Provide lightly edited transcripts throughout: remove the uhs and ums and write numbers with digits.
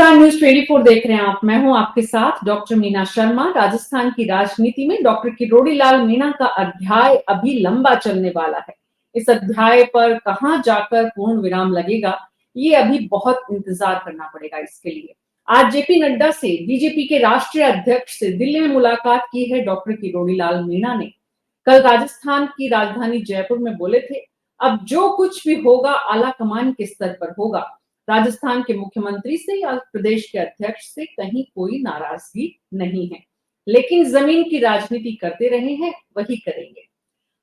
नमस्कार, न्यूज 24 देख रहे हैं आप। मैं हूं आपके साथ डॉक्टर मीना शर्मा। राजस्थान की राजनीति में डॉक्टर किरोड़ी लाल मीणा का अध्याय अभी लंबा चलने वाला है। इस अध्याय पर कहां जाकर पूर्ण विराम लगेगा, ये अभी बहुत इंतजार करना पड़ेगा। इसके लिए आज जेपी नड्डा से, बीजेपी के राष्ट्रीय अध्यक्ष से दिल्ली में मुलाकात की है डॉक्टर किरोड़ी लाल मीणा ने। कल राजस्थान की राजधानी जयपुर में बोले थे, अब जो कुछ भी होगा आला कमान के स्तर पर होगा। राजस्थान के मुख्यमंत्री से या प्रदेश के अध्यक्ष से कहीं कोई नाराजगी नहीं है, लेकिन जमीन की राजनीति करते रहे हैं, वही करेंगे।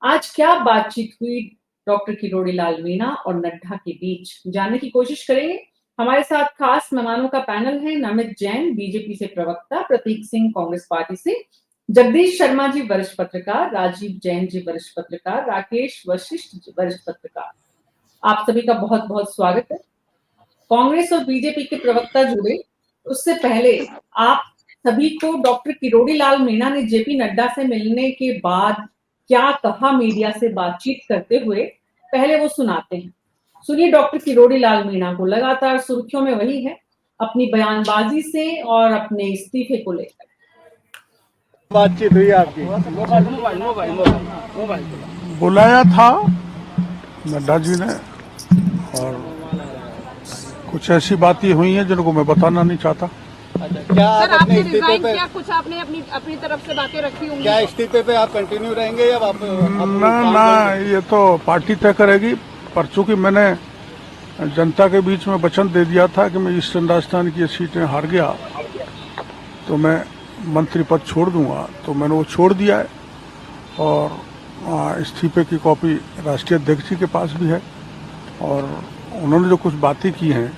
आज क्या बातचीत हुई डॉक्टर किरोड़ी लाल मीणा और नड्डा के बीच, जानने की कोशिश करेंगे। हमारे साथ खास मेहमानों का पैनल है। नमित जैन बीजेपी से प्रवक्ता, प्रतीक सिंह कांग्रेस पार्टी से, जगदीश शर्मा जी वरिष्ठ पत्रकार, राजीव जैन जी वरिष्ठ पत्रकार, राकेश वशिष्ठ जी वरिष्ठ पत्रकार। आप सभी का बहुत बहुत स्वागत है। कांग्रेस और बीजेपी के प्रवक्ता जुड़े, उससे पहले आप सभी को डॉक्टर किरोड़ी लाल मीणा ने जेपी नड्डा से मिलने के बाद क्या कहा मीडिया से बातचीत करते हुए, पहले वो सुनाते हैं। सुनिए डॉक्टर किरोड़ी लाल मीणा को। लगातार सुर्खियों में वही है, अपनी बयानबाजी से और अपने इस्तीफे को लेकर। बातचीत हुई आपकी? बुलाया था नड्डा जी ने और कुछ ऐसी बातें हुई हैं जिनको मैं बताना नहीं चाहता। क्या आप अपने इस्तीफे पे कुछ आपने अपनी तरफ से बातें रखी होंगी? क्या इस्तीफे पे आप कंटिन्यू रहेंगे या आप ना, ये तो पार्टी तय करेगी। पर चूंकि मैंने जनता के बीच में वचन दे दिया था कि मैं ईस्टर्न राजस्थान की ये सीटें हार गया तो मैं मंत्री पद छोड़ दूंगा, तो मैंने वो छोड़ दिया है। और इस्तीफे की कॉपी राष्ट्रीय अध्यक्ष जी के पास भी है। और उन्होंने जो कुछ बातें की हैं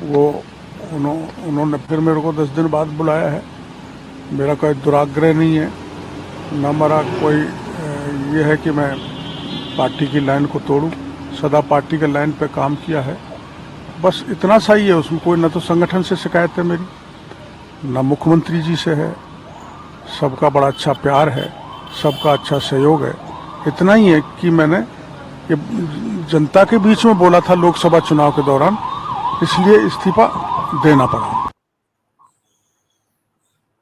वो उन्होंने फिर मेरे को 10 दिन बाद बुलाया है। मेरा कोई दुराग्रह नहीं है, न मेरा कोई ये है कि मैं पार्टी की लाइन को तोड़ूं। सदा पार्टी के लाइन पे काम किया है, बस इतना सा ही है। उसमें कोई न तो संगठन से शिकायत है मेरी, न मुख्यमंत्री जी से है। सबका बड़ा अच्छा प्यार है, सबका अच्छा सहयोग है। इतना ही है कि मैंने ये जनता के बीच में बोला था लोकसभा चुनाव के दौरान, इसलिए इस्तीफा देना पड़ा।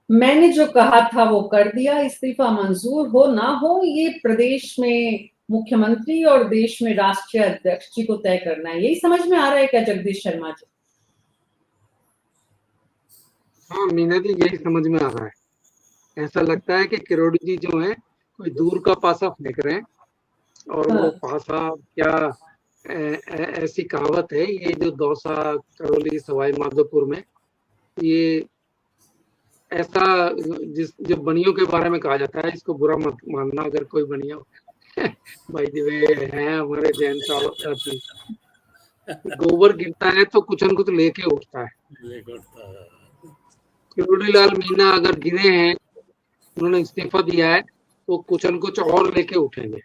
मैंने जो कहा था वो कर दिया। इस्तीफा मंजूर हो ना हो, ये प्रदेश में मुख्यमंत्री और देश में राष्ट्रीय अध्यक्ष जी को तय करना है। यही समझ में आ रहा है क्या जगदीश शर्मा जी? हाँ मीना जी, यही समझ में आ रहा है। ऐसा लगता है कि किरोड़ी जी जो है कोई दूर का पासा फेंक रहे हैं। और वो पासा क्या, ऐसी कहावत है, ये जो दौसा, करौली, सवाई माधोपुर में, ये ऐसा जो बनियों के बारे में कहा जाता है, इसको बुरा मत मानना अगर कोई बनिया भाई दी वे हैं हमारे जैन साहब। गोबर गिरता है तो कुछ न कुछ लेके उठता है। किरोड़ी लाल मीणा अगर गिरे हैं, उन्होंने इस्तीफा दिया है, तो कुछ न कुछ और लेके उठेंगे,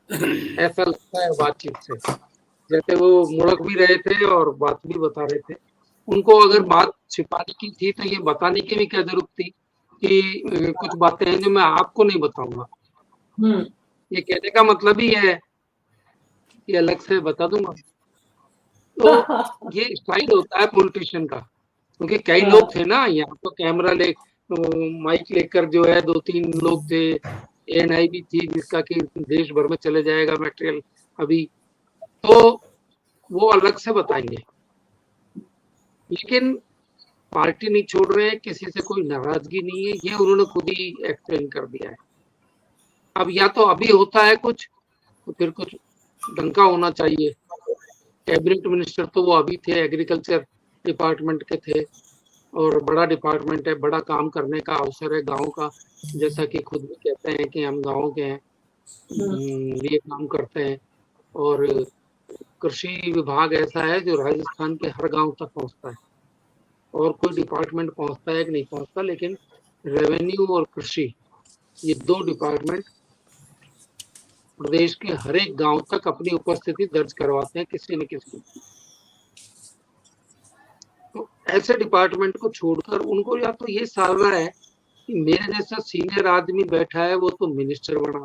ऐसा लगता है बातचीत से। जैसे वो मुड़क भी रहे थे और बात भी बता रहे थे। उनको अगर बात छिपाने की थी तो ये बताने की भी क्या जरूरत थी कि कुछ बातें हैं जो मैं आपको नहीं बताऊंगा। ये कहने का मतलब ही है कि अलग से बता दूंगा। तो ये स्टाइल होता है पॉलिटिशियन का। क्योंकि कई लोग थे ना यहाँ, तो कैमरा माइक लेकर जो है 2-3 लोग थे। एएनआई भी थी जिसका कि देश भर में चले जाएगा मटेरियल अभी, तो वो अलग से बताएंगे। लेकिन पार्टी नहीं छोड़ रहे हैं, किसी से कोई नाराजगी नहीं है, ये उन्होंने खुद ही एक्सप्लेन कर दिया है। अब या तो अभी होता है कुछ, तो फिर कुछ डंका होना चाहिए। कैबिनेट मिनिस्टर तो वो अभी थे, एग्रीकल्चर डिपार्टमेंट के थे, और बड़ा डिपार्टमेंट है, बड़ा काम करने का अवसर है गांव का। जैसा कि खुद भी कहते हैं कि हम गांव के हैं, लिए काम करते हैं। और कृषि विभाग ऐसा है जो राजस्थान के हर गांव तक पहुंचता है। और कोई डिपार्टमेंट पहुंचता है कि नहीं पहुंचता, लेकिन रेवेन्यू और कृषि, ये 2 डिपार्टमेंट प्रदेश के हर एक गांव तक अपनी उपस्थिति दर्ज करवाते हैं किसी न किसी। तो ऐसे डिपार्टमेंट को छोड़कर उनको या तो ये सालना है कि मेरे जैसा सीनियर आदमी बैठा है वो तो मिनिस्टर बना,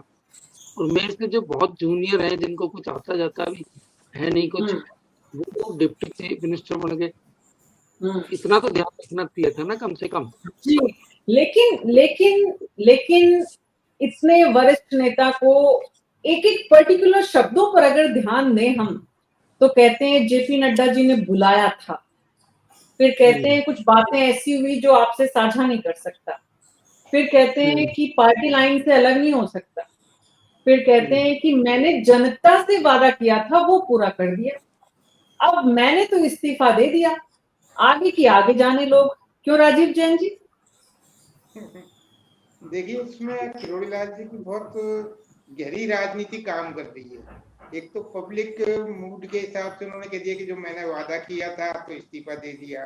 और मेरे से जो बहुत जूनियर है जिनको कुछ आता जाता भी है नहीं कुछ, वो डिप्टी चीफ मिनिस्टर बन गए। इतना तो ध्यान रखना चाहिए था ना कम से कम। जी, लेकिन इतने वरिष्ठ नेता को एक एक पर्टिकुलर शब्दों पर अगर ध्यान दें हम, तो कहते हैं जेपी नड्डा जी ने बुलाया था, फिर कहते हैं कुछ बातें ऐसी हुई जो आपसे साझा नहीं कर सकता, फिर कहते हैं कि पार्टी लाइन से अलग नहीं हो सकता, फिर कहते हैं कि मैंने जनता से वादा किया था वो पूरा कर दिया, अब मैंने तो इस्तीफा दे दिया, आगे की आगे जाने लोग। क्यों राजीव जैन जी? देखिए, इसमें किरोड़ी लाल जी की बहुत गहरी राजनीति काम कर रही है। एक तो पब्लिक मूड के हिसाब से उन्होंने कह दिया कि जो मैंने वादा किया था तो इस्तीफा दे दिया।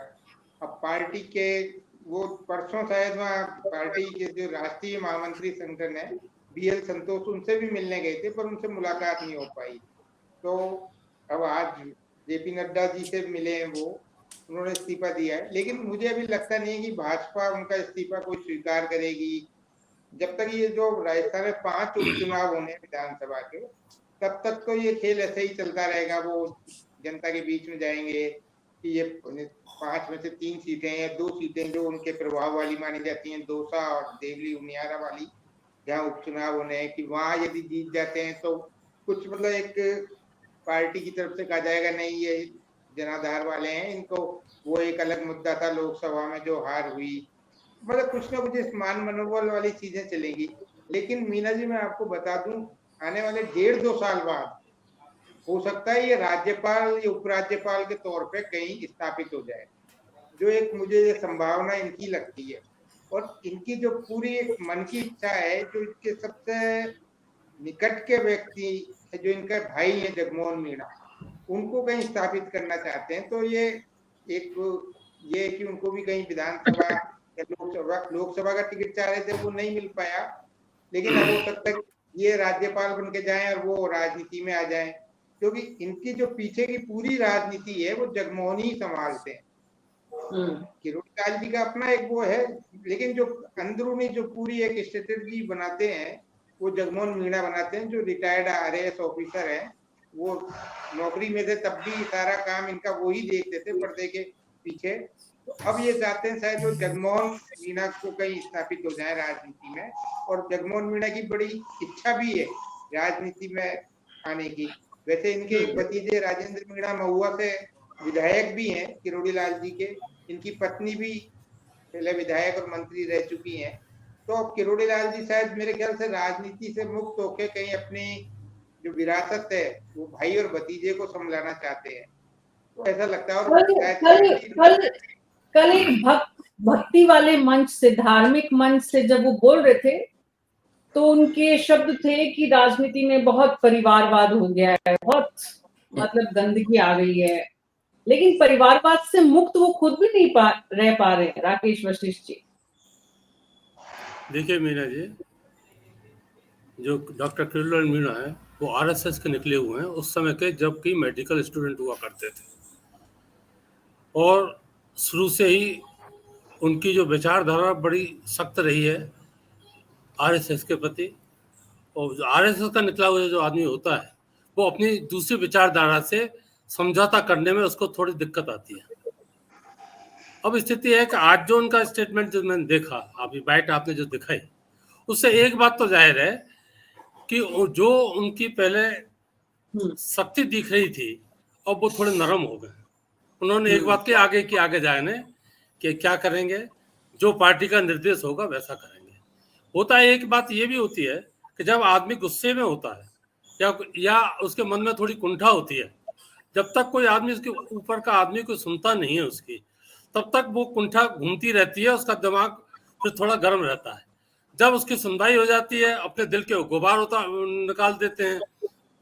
अब पार्टी के वो परसों शायद वहाँ पार्टी के जो राष्ट्रीय महामंत्री संगठन है BL संतोष, उनसे भी मिलने गए थे पर उनसे मुलाकात नहीं हो पाई। तो अब आज जेपी नड्डा जी से मिले हैं, वो उन्होंने इस्तीफा दिया है, लेकिन मुझे अभी लगता नहीं है कि भाजपा उनका इस्तीफा कोई स्वीकार करेगी। जब तक ये जो राजस्थान में 5 उपचुनाव होने विधानसभा के, तब तक तो ये खेल ऐसे ही चलता रहेगा। वो जनता के बीच में जाएंगे कि ये 5 में से 3 सीटें या 2 सीटें जो उनके प्रभाव वाली मानी जाती हैं, दौसा और देवली उनियारा वाली, जहाँ उपचुनाव होने हैं, कि वहां यदि जीत जाते हैं तो कुछ मतलब एक पार्टी की तरफ से कहा जाएगा नहीं ये जनाधार वाले हैं, इनको वो एक अलग मुद्दा था लोकसभा में जो हार हुई, मतलब कुछ ना कुछ इस मान मनोबल वाली चीजें चलेंगी। लेकिन मीना जी, मैं आपको बता दूं, आने वाले 1.5-2 साल बाद हो सकता है ये राज्यपाल या उपराज्यपाल के तौर पे कहीं स्थापित हो जाए, जो एक मुझे ये संभावना इनकी लगती है। और इनकी जो पूरी एक मन की इच्छा है, जो इनके सबसे निकट के व्यक्ति जो इनका भाई है जगमोहन मीणा, उनको कहीं स्थापित करना चाहते हैं। तो ये एक ये कि उनको भी कहीं विधानसभा या लोकसभा का टिकट चाह रहे थे, वो नहीं मिल पाया, लेकिन अब हो सकता है ये राज्यपाल बन के जाएं और वो राजनीति में आ जाएं, क्योंकि इनकी जो पीछे की पूरी राजनीति है वो जगमोहन ही संभालते हैं। किरोड़ी लाल जी का अपना एक वो है, लेकिन जो अंदरूनी जो पूरी एक स्ट्रेटेजी बनाते हैं वो जगमोहन मीणा बनाते हैं, जो रिटायर्ड RAS ऑफिसर है। वो नौकरी में थे तब भी सारा काम इनका वो ही देखते थे पर्दे के पीछे। तो अब ये चाहते हैं शायद वो जगमोहन मीणा को कहीं स्थापित हो जाए राजनीति में, और जगमोहन मीणा की बड़ी इच्छा भी है राजनीति में आने की। वैसे इनके एक भतीजे राजेंद्र मीणा महुआ से विधायक भी हैं किरोड़ी लाल जी के, इनकी पत्नी भी पहले विधायक और मंत्री रह चुकी हैं। तो अब किरोड़ी लाल जी शायद मेरे ख्याल से राजनीति से मुक्त होकर कहीं अपनी जो विरासत है वो भाई और भतीजे को संभालना चाहते हैं, तो ऐसा लगता है। और कल एक भक्ति वाले मंच से, धार्मिक मंच से जब वो बोल रहे थे, तो उनके शब्द थे कि राजनीति में बहुत परिवारवाद हो गया है, बहुत मतलब गंदगी आ गई है, लेकिन परिवारवाद से मुक्त वो खुद भी नहीं रह पा रहे हैं। राकेश वशिष्ठ जी, देखिए मीना जी, जो डॉक्टर किरोड़ी मीणा है वो RSS के निकले हुए हैं उस समय के, जबकि मेडिकल स्टूडेंट हुआ करते थे, और शुरू से ही उनकी जो विचारधारा बड़ी सख्त रही है RSS के प्रति। और RSS का निकला हुआ जो आदमी होता है वो अपनी दूसरी विचारधारा से समझौता करने में उसको थोड़ी दिक्कत आती है। अब स्थिति है कि आज जो उनका स्टेटमेंट जो मैंने देखा, अभी बाइट आपने जो दिखाई, उससे एक बात तो जाहिर है कि जो उनकी पहले शक्ति दिख रही थी अब वो थोड़े नरम हो गए। उन्होंने एक बात की आगे जाने कि क्या करेंगे, जो पार्टी का निर्देश होगा वैसा करेंगे। होता है एक बात ये भी होती है कि जब आदमी गुस्से में होता है या उसके मन में थोड़ी कुंठा होती है, जब तक कोई आदमी उसके ऊपर का आदमी कोई सुनता नहीं है उसकी, तब तक वो कुंठा घूमती रहती है, उसका दिमाग फिर थोड़ा गर्म रहता है। जब उसकी सुनवाई हो जाती है, अपने दिल के गुबार निकाल देते हैं।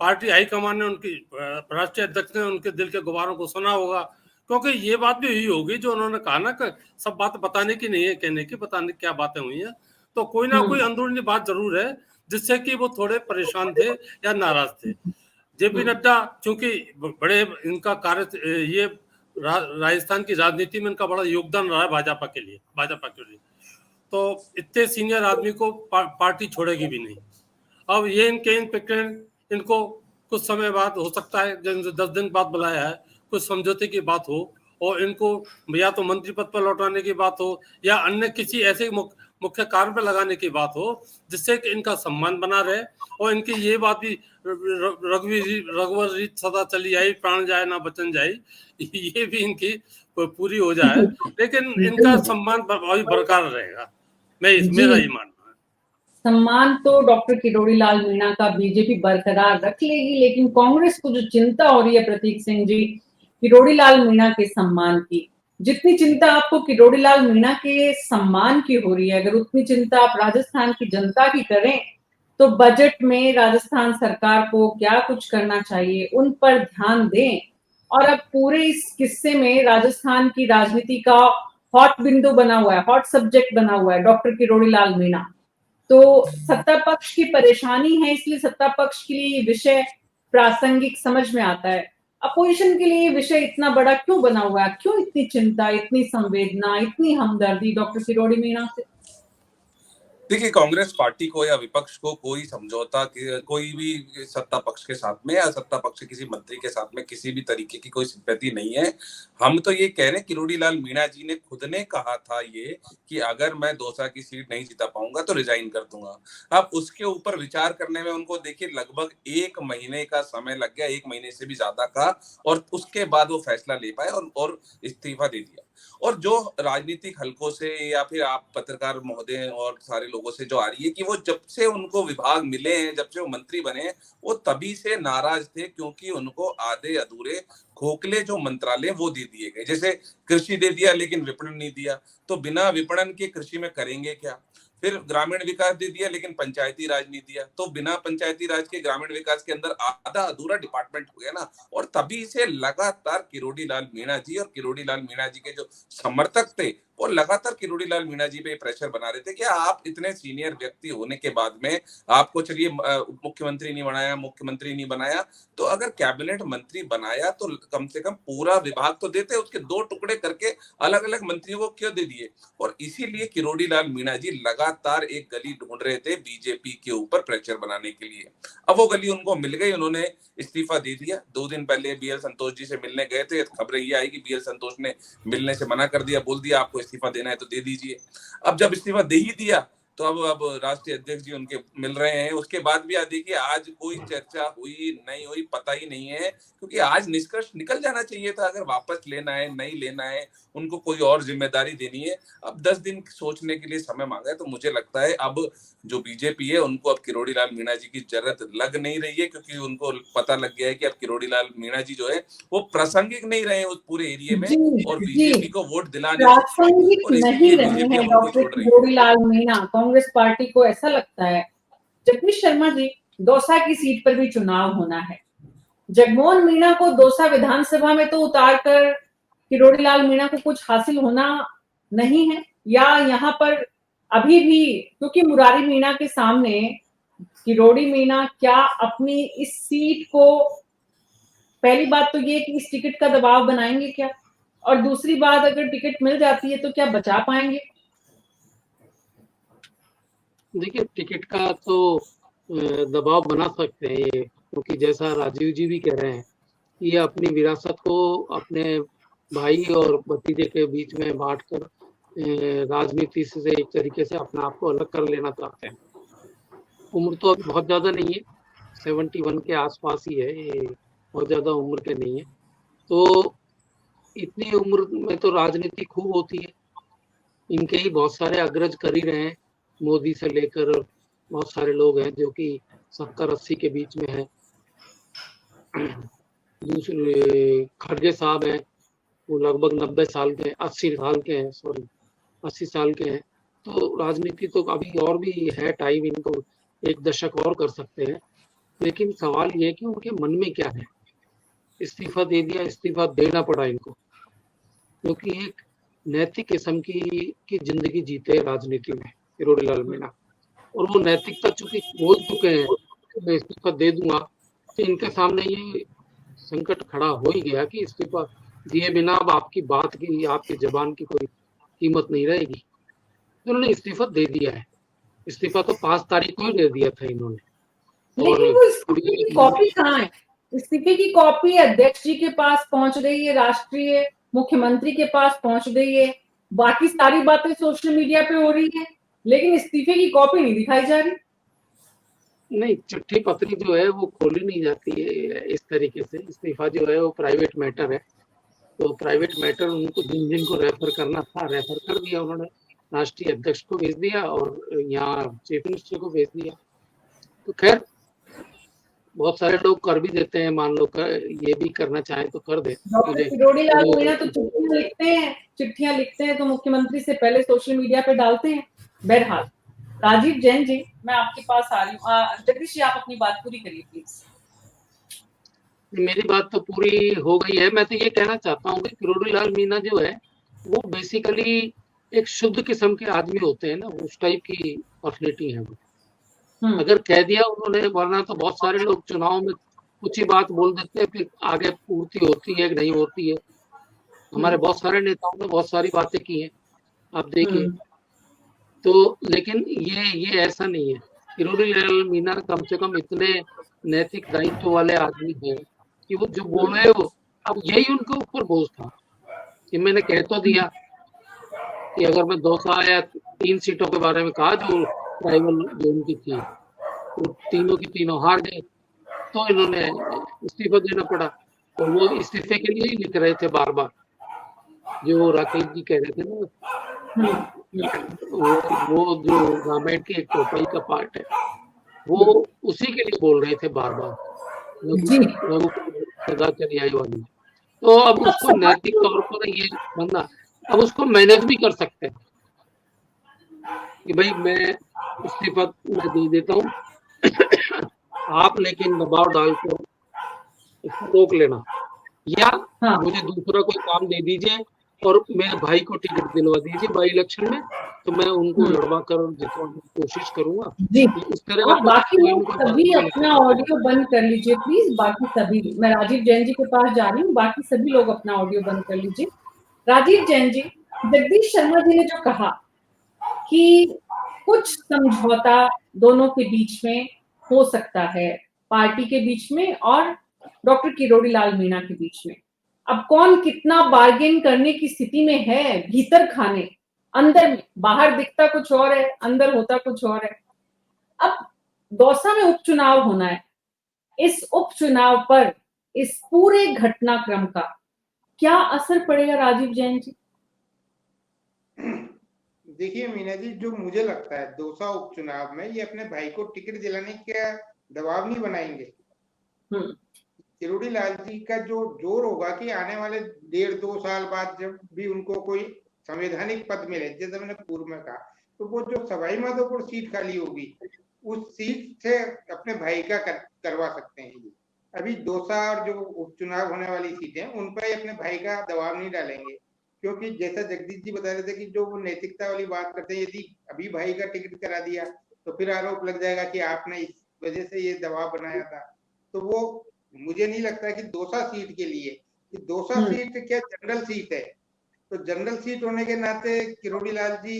पार्टी हाईकमान ने, उनकी राष्ट्रीय अध्यक्ष ने उनके दिल के गुबारों को सुना होगा, क्योंकि ये बात भी हुई होगी जो उन्होंने कहा ना कि सब बात बताने की नहीं है, कहने की, बताने क्या बातें हुई हैं। तो कोई ना कोई अंदरूनी बात जरूर है जिससे कि वो थोड़े परेशान थे या नाराज थे। जेपी नड्डा चूंकि बड़े इनका कार्य, ये राजस्थान की राजनीति में इनका बड़ा योगदान रहा है भाजपा के लिए, तो इतने सीनियर आदमी को पार्टी छोड़ेगी भी नहीं। अब ये इनको कुछ समय बाद हो सकता है, 10 दिन बाद बुलाया है, कुछ समझौते की बात हो और इनको या तो मंत्री पद पर लौटाने की बात हो या अन्य किसी ऐसे मुख्य कार्य पर लगाने की बात हो जिससे कि इनका सम्मान बना रहे। और इनकी ये बात भी रघुवर रीत सदा चली आई, प्राण जाए ना बचन जाए, ये भी इनकी पूरी हो जाए, लेकिन इनका सम्मान बरकरार रहेगा। मेरा ये मानना है। सम्मान तो डॉक्टर किरोड़ी लाल मीणा का बीजेपी बरकरार रख लेगी, लेकिन कांग्रेस को जो चिंता हो रही है प्रतीक सिंह जी किरोड़ी लाल मीणा के सम्मान की, जितनी चिंता आपको किरोड़ी लाल मीणा के सम्मान की हो रही है, अगर उतनी चिंता आप राजस्थान की जनता की करें तो बजट में राजस्थान सरकार को क्या कुछ करना चाहिए उन पर ध्यान दें। और अब पूरे इस किस्से में राजस्थान की राजनीति का हॉट बिंदु बना हुआ है, हॉट सब्जेक्ट बना हुआ है डॉक्टर किरोड़ी लाल मीणा। तो सत्ता पक्ष की परेशानी है, इसलिए सत्ता पक्ष के लिए ये विषय प्रासंगिक समझ में आता है। अपोजिशन के लिए ये विषय इतना बड़ा क्यों बना हुआ है, क्यों इतनी चिंता, इतनी संवेदना, इतनी हमदर्दी डॉक्टर किरोड़ी मीणा से? देखिए, कांग्रेस पार्टी को या विपक्ष को कोई समझौता कोई भी सत्ता पक्ष के साथ में या सत्ता पक्ष के किसी मंत्री के साथ में किसी भी तरीके की कोई सिंपैथी नहीं है। हम तो ये कह रहे हैं, किरोड़ी लाल मीणा जी ने खुद ने कहा था ये कि अगर मैं दौसा की सीट नहीं जीता पाऊंगा तो रिजाइन कर दूंगा। अब उसके ऊपर विचार करने में उनको देखिए लगभग 1 महीने का समय लग गया, 1 महीने से भी ज्यादा का, और उसके बाद वो फैसला ले पाए और इस्तीफा दे दिया। और जो राजनीतिक हलकों से या फिर आप पत्रकार महोदय और सारे लोगों से जो आ रही है कि वो जब से उनको विभाग मिले हैं, जब से वो मंत्री बने हैं, वो तभी से नाराज थे क्योंकि उनको आधे अधूरे खोखले जो मंत्रालय वो दे दिए गए। जैसे कृषि दे दिया लेकिन विपणन नहीं दिया, तो बिना विपणन के कृषि में करेंगे क्या। फिर ग्रामीण विकास दे दिया लेकिन पंचायती राज नहीं दिया, तो बिना पंचायती राज के ग्रामीण विकास के अंदर आधा अधूरा डिपार्टमेंट हो गया ना। और तभी से लगातार किरोड़ी लाल मीणा जी और किरोड़ी लाल मीणा जी के जो समर्थक थे वो लगातार किरोड़ी लाल मीणा जी पे प्रेशर बना रहे थे कि आप इतने सीनियर व्यक्ति होने के बाद में आपको चलिए उप मुख्यमंत्री नहीं बनाया, मुख्यमंत्री नहीं बनाया, तो अगर कैबिनेट मंत्री बनाया तो कम से कम पूरा विभाग तो देते, उसके 2 टुकड़े करके अलग अलग मंत्रियों को क्यों दे दिए। और इसीलिए किरोड़ी लाल मीणा जी लगातार एक गली ढूंढ रहे थे बीजेपी के ऊपर प्रेशर बनाने के लिए। अब वो गली उनको मिल गई, उन्होंने इस्तीफा दे दिया। 2 दिन पहले बीएल संतोष जी से मिलने गए थे, खबरें ये आई कि बीएल संतोष ने मिलने से मना कर दिया, बोल दिया आपको इस्तीफा देना है तो दे दीजिए। अब जब इस्तीफा दे ही दिया तो अब राष्ट्रीय अध्यक्ष जी उनके मिल रहे हैं। उसके बाद भी देखिए आज कोई चर्चा हुई नहीं हुई पता ही नहीं है, क्योंकि आज निष्कर्ष निकल जाना चाहिए था। अगर वापस लेना है नहीं लेना है, उनको कोई और जिम्मेदारी देनी है। अब 10 दिन सोचने के लिए समय मांगा है, तो मुझे लगता है अब जो बीजेपी है उनको अब किरोड़ी लाल मीणा जी की जरूरत लग नहीं रही है, क्योंकि उनको पता लग गया है कि अब किरोड़ी लाल मीणा जी जो है वो प्रासंगिक नहीं रहे उस पूरे एरिया में और बीजेपी को वोट दिलाने प्रासंगिक नहीं रहे हैं डॉक्टर किरोड़ी लाल मीणा। कांग्रेस पार्टी को ऐसा लगता है, जगदीश शर्मा जी, दौसा की सीट पर भी चुनाव होना है। जगमोहन मीणा को दौसा विधानसभा में तो उतारकर किरोड़ी लाल मीणा को कुछ हासिल होना नहीं है, या यहाँ पर अभी भी, क्योंकि मुरारी मीणा के सामने किरोड़ी मीणा क्या अपनी इस सीट को, पहली बात तो ये कि इस टिकट का दबाव बनाएंगे क्या, और दूसरी बात अगर टिकट मिल जाती है तो क्या बचा पाएंगे? देखिए, टिकट का तो दबाव बना सकते हैं ये, क्योंकि जैसा राजीव जी भी कह रहे हैं, ये अपनी विरासत को अपने भाई और भतीजे के बीच में बांटकर राजनीति से एक तरीके से अपने आप को अलग कर लेना चाहते हैं। उम्र तो अभी बहुत ज्यादा नहीं है, 71 के आसपास ही है, ये बहुत ज्यादा उम्र के नहीं है। तो इतनी उम्र में तो राजनीति खूब होती है, इनके ही बहुत सारे अग्रज कर ही रहे हैं, मोदी से लेकर बहुत सारे लोग हैं जो कि 70-80 के बीच में है। दूसरे खड़गे साहब हैं, वो लगभग 90 साल के, 80 साल के हैं, 80 साल के हैं। तो राजनीति तो अभी और भी है टाइम, इनको 1 दशक और कर सकते हैं। लेकिन सवाल ये है कि उनके मन में क्या है। इस्तीफा दे दिया, इस्तीफा देना पड़ा इनको, क्योंकि एक नैतिक किस्म की जिंदगी जीते राजनीति में किरोड़ी लाल मीणा, और वो नैतिकता चूंकि बोल चुके हैं मैं इस्तीफा दे दूंगा, तो इनके सामने ये संकट खड़ा हो ही गया कि इस्तीफा दिए बिना अब आपकी बात की, आपकी जबान की कोई कीमत नहीं रहेगी। तो उन्होंने इस्तीफा दे दिया है। इस्तीफा तो 5 तारीख को ही दे दिया था इन्होंने। लेकिन वो इस्तीफे की कॉपी कहाँ है? इस्तीफे की कॉपी अध्यक्ष जी के पास पहुंच रही है राष्ट्रीय मुख्यमंत्री के पास पहुंच गई है, बाकी सारी बातें सोशल मीडिया पे हो रही है, लेकिन इस्तीफे की कॉपी नहीं दिखाई जा रही। नहीं, चिट्ठी पत्री जो है वो खोली नहीं जाती है इस तरीके से। इस्तीफा जो है वो प्राइवेट मैटर है, तो प्राइवेट मैटर उनको जिन जिन को रेफर करना था रेफर कर दिया उन्होंने, राष्ट्रीय अध्यक्ष को भेज दिया और यहाँ चीफ मिनिस्टर को भेज दिया। तो खैर बहुत सारे लोग कर भी देते हैं, मान लो ये भी करना चाहे तो कर दे। डॉक्टर किरोड़ी लाल मीणा तो चिट्ठियां लिखते हैं तो मुख्यमंत्री से पहले सोशल मीडिया पे डालते हैं। बहरहाल राजीव जैन जी, मैं आपके पास आ रही हूँ। जगदीश जी, आप अपनी बात पूरी करिए प्लीज। मेरी बात तो पूरी हो गई है। मैं तो ये कहना चाहता हूँ कि किरोड़ी लाल मीणा जो है वो बेसिकली एक शुद्ध किस्म के आदमी होते हैं ना, उस टाइप की पर्सनैलिटी है वो। अगर कह दिया उन्होंने, वरना तो बहुत सारे लोग चुनाव में कुछ ही बात बोल देते हैं, फिर आगे पूर्ति होती है कि नहीं होती है। हमारे बहुत सारे नेताओं ने बहुत सारी बातें की हैं, आप देखिए। तो लेकिन ये ऐसा नहीं है। किरोड़ी लाल मीणा कम से कम इतने नैतिक दायित्व वाले आदमी हैं कि वो जो बोले वो, अब यही उनके ऊपर बोझ था कि मैंने कह तो दिया कि अगर मैं 200 या 3 सीटों के बारे में कहा जो ट्राइबल जोन की थी, वो तीनों की तीनों हार गए, तो इन्होंने इस्तीफा देना पड़ा। और वो इस्तीफे के लिए ही लिख रहे थे बार बार, जो राकेश जी कह रहे थे ना, वो जो रामायण की एक चौपाई का पार्ट है, वो उसी के लिए बोल रहे थे बार बार, सदा चली आई वाली। तो अब उसको नैतिक तौर पर ये बंदा अब उसको मैनेज भी कर सकते हैं कि भाई मैं इस्तीफा दे देता हूँ, आप लेकिन दबाव डालकर इसको रोक लेना, या मुझे दूसरा कोई काम दे दीजिए और मेरे भाई को टिकट दिलवा दीजिए बाई इलेक्शन में, तो मैं उनको लड़वा कर जितना कोशिश करूंगा। इस तरह का बाकी लोग सभी अपना ऑडियो बंद कर लीजिए प्लीज। बाकी सभी, मैं राजीव जैन जी के पास जा रही हूँ, बाकी सभी लोग अपना ऑडियो बंद कर लीजिए। राजीव जैन जी, जगदीश शर्मा जी ने जो कहा कि कुछ समझौता दोनों के बीच में हो सकता है, पार्टी के बीच में और डॉक्टर किरोड़ी लाल मीणा के बीच में, अब कौन कितना बार्गेन करने की स्थिति में है, भीतर खाने, अंदर में, बाहर दिखता कुछ और है, अंदर होता कुछ और है। अब दौसा में उपचुनाव होना है, इस उपचुनाव पर इस पूरे घटनाक्रम का क्या असर पड़ेगा राजीव जैन जी? देखिए मीना जी, जो मुझे लगता है दौसा उपचुनाव में ये अपने भाई को टिकट दिलाने का दबाव नहीं बनाएंगे। किरोड़ी लाल जी का जो जोर होगा कि आने वाले 1.5-2 साल बाद जब भी उनको कोई संवैधानिक पद मिले, जैसे मैंने पूर्व में कहा, तो वो जो सवाई माधोपुर सीट खाली होगी उस सीट से अपने भाई का करवा सकते हैं। अभी दौसा और जो उपचुनाव होने वाली सीटें उन पर अपने भाई का दबाव नहीं डालेंगे, क्योंकि जैसा जगदीश जी बता रहे थे कि जो वो नैतिकता वाली बात करते हैं, यदि अभी भाई का टिकट करा दिया तो फिर आरोप लग जाएगा कि आपने इस वजह से ये दबाव बनाया था। तो वो मुझे नहीं लगता कि दौसा सीट के लिए, कि दौसा सीट क्या जनरल सीट है, तो जनरल सीट होने के नाते किरोड़ी लाल जी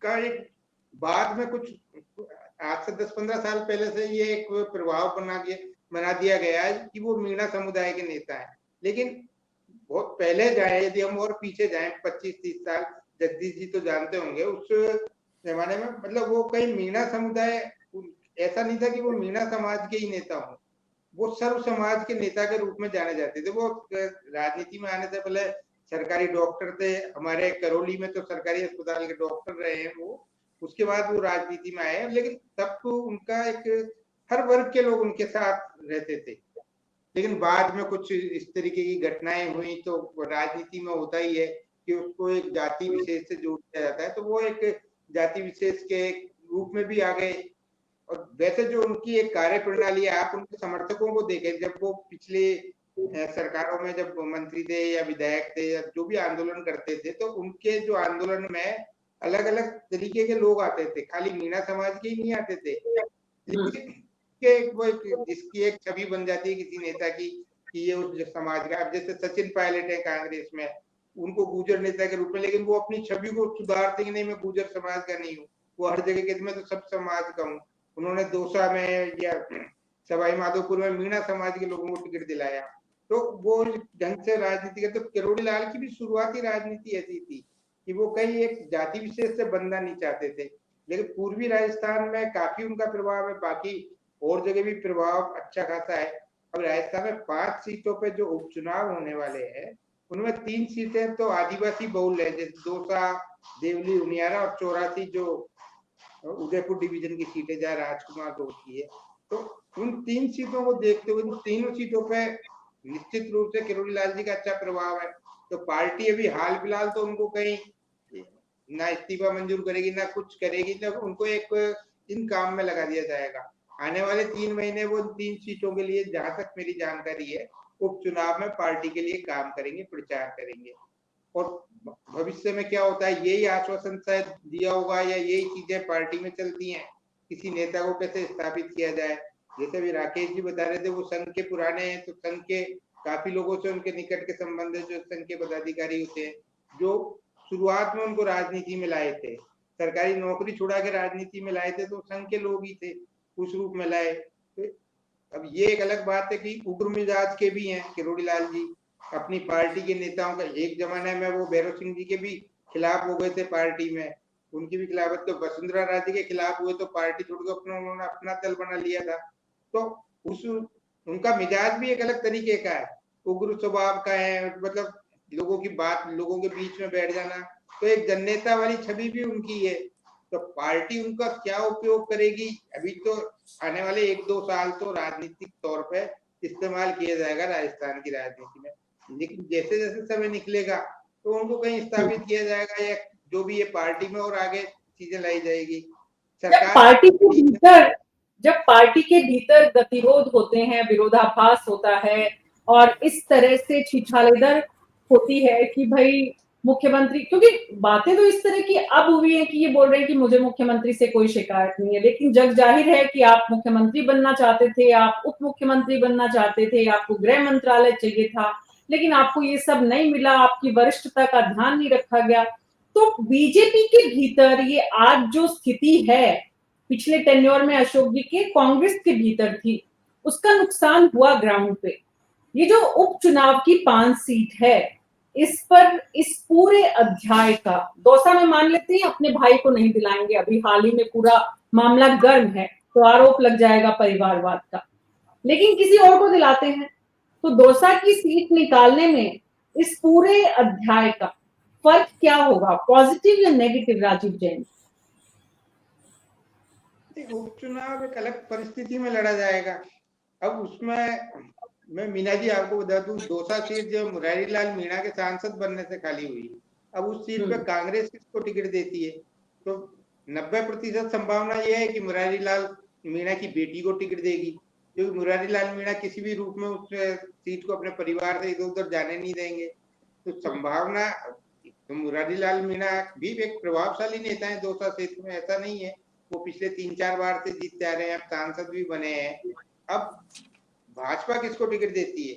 का एक बाद में कुछ आज से 10-15 साल पहले से ये एक प्रभाव बना दिया गया है कि वो मीणा समुदाय के नेता है। लेकिन बहुत पहले जाए, यदि हम और पीछे जाए 25-30 साल, जगदीश जी तो जानते होंगे उस जमाने में, मतलब वो कहीं मीणा समुदाय ऐसा नहीं था कि वो मीणा समाज के ही नेता हो, वो सर्व समाज के नेता के रूप में जाने जाते थे। वो राजनीति में आने से पहले सरकारी डॉक्टर थे, हमारे करौली में तो सरकारी अस्पताल के डॉक्टर रहे हैं वो, उसके बाद वो राजनीति में आए, लेकिन तब तो उनका एक हर वर्ग के लोग उनके साथ रहते थे। लेकिन बाद में कुछ इस तरीके की घटनाएं हुई, तो राजनीति में होता ही है कि उसको एक जाति विशेष से जोड़ दिया जाता है, तो वो एक जाति विशेष के रूप में भी आ गए। और वैसे जो उनकी एक कार्य प्रणाली है, आप उनके समर्थकों को देखें, जब वो पिछले सरकारों में जब मंत्री थे या विधायक थे या जो भी आंदोलन करते थे, तो उनके जो आंदोलन में अलग अलग तरीके के लोग आते थे, खाली मीणा समाज के ही नहीं आते थे। जिसकी एक छवि बन जाती है किसी नेता की कि ये उस समाज का, अब जैसे सचिन पायलट है कांग्रेस में, उनको गुर्जर नेता के रूप में, लेकिन वो अपनी छवि को सुधारते कि नहीं मैं गुर्जर समाज का नहीं हूँ, वो हर जगह के मैं तो सब समाज का हूँ। उन्होंने दौसा में या सवाई माधोपुर में मीणा समाज के लोगों को टिकट दिलाया, तो वो ढंग से राजनीति करते। तो किरोड़ी लाल की भी शुरुआती राजनीति ऐसी थी कि वो कहीं एक जाति विशेष से बनना नहीं चाहते थे, लेकिन पूर्वी राजस्थान में काफी उनका प्रभाव है, बाकी और जगह भी प्रभाव अच्छा खासा है। अब राजस्थान में 5 सीटों पे जो उपचुनाव होने वाले हैं उनमें 3 सीटें तो आदिवासी बहुल है, जैसे दौसा, देवली, उनियारा, और 84 जो उदयपुर डिवीजन की सीटें जहाँ राजकुमार रोड की है। तो उन 3 सीटों को देखते हुए उन तीनों सीटों पे निश्चित रूप से किरोड़ी लाल जी का अच्छा प्रभाव है। तो पार्टी अभी हाल फिलहाल तो उनको कहीं ना इस्तीफा मंजूर करेगी ना कुछ करेगी, तो उनको एक इन काम में लगा दिया जाएगा। आने वाले 3 महीने वो 3 सीटों के लिए, जहां तक मेरी जानकारी है, उपचुनाव में पार्टी के लिए काम करेंगे, प्रचार करेंगे। और भविष्य में क्या होता है, यही आश्वासन शायद दिया होगा या यही चीजें पार्टी में चलती हैं, किसी नेता को कैसे स्थापित किया जाए। जैसे भी राकेश जी बता रहे थे, वो संघ के पुराने हैं, तो संघ के काफी लोगों से उनके निकट के संबंध है, जो संघ के पदाधिकारी होते हैं, जो शुरुआत में उनको राजनीति में लाए थे, सरकारी नौकरी छुड़ा के राजनीति में लाए थे, तो संघ के लोग ही थे, उस रूप में लाए। तो अब ये एक अलग बात है कि उग्र मिजाज के भी हैं किरोड़ी लाल जी, अपनी पार्टी के नेताओं का, एक जमाने में वो भैरव सिंह जी के भी खिलाफ हो गए थे पार्टी में, उनकी भी खिलाफत, तो वसुंधरा राजे के खिलाफ हुए तो पार्टी छोड़कर अपना उन्होंने अपना दल बना लिया था। तो उस उनका मिजाज भी एक अलग तरीके का है, उग्र स्वभाव का है, मतलब लोगों की बात, लोगों के बीच में बैठ जाना, तो एक जननेता वाली छवि भी उनकी है। तो पार्टी उनका क्या उपयोग करेगी, अभी तो आने वाले 1-2 साल तो राजनीतिक तौर पे इस्तेमाल किया जाएगा राजस्थान की राजनीति में, लेकिन जैसे जैसे समय निकलेगा तो उनको कहीं स्थापित किया जाएगा, या जो भी ये पार्टी में और आगे चीजें लाई जाएगी। जब पार्टी के भीतर गतिरोध होते हैं, विरोधाभास होता है, और इस तरह से छिछालेदर होती है कि भाई मुख्यमंत्री, क्योंकि बातें तो इस तरह की अब हुई है कि ये बोल रहे हैं कि मुझे मुख्यमंत्री से कोई शिकायत नहीं है, लेकिन जग जाहिर है कि आप मुख्यमंत्री बनना चाहते थे, आप उप मुख्यमंत्री बनना चाहते थे, आपको गृह मंत्रालय चाहिए था, लेकिन आपको ये सब नहीं मिला, आपकी वरिष्ठता का ध्यान नहीं रखा गया। तो बीजेपी के भीतर ये आज जो स्थिति है, पिछले टेन्योर में अशोक जी के कांग्रेस के भीतर थी, उसका नुकसान हुआ ग्राउंड पे। ये जो उपचुनाव की 5 सीट है, इस पर इस पूरे अध्याय का, दौसा में मान लेते हैं अपने भाई को नहीं दिलाएंगे, अभी हाल ही में पूरा मामला गर्म है तो आरोप लग जाएगा परिवारवाद का, लेकिन किसी और को दिलाते हैं, तो दौसा की सीट निकालने में इस पूरे अध्याय का फर्क क्या होगा, पॉजिटिव या नेगेटिव, राजीव जैन? उपचुनाव एक अलग परिस्थिति में लड़ा जाएगा। अब उसमें मैं मीना जी आपको बता दूं, दौसा सीट जो मुरारी लाल मीणा के सांसद बनने से खाली हुई, अब उस सीट पे कांग्रेस किसको टिकट देती है, तो 90% संभावना यह है कि मुरारी लाल मीणा की बेटी को टिकट देगी, क्योंकि मुरारी लाल मीणा किसी भी रूप में उस सीट को अपने परिवार से इधर उधर जाने नहीं देंगे। तो संभावना, तो मुरारी लाल मीणा भी एक प्रभावशाली नेता है दौसा क्षेत्र में, ऐसा नहीं है, वो पिछले 3-4 बार से जीतते आ रहे हैं, अब सांसद भी बने हैं। अब भाजपा किसको टिकट देती है,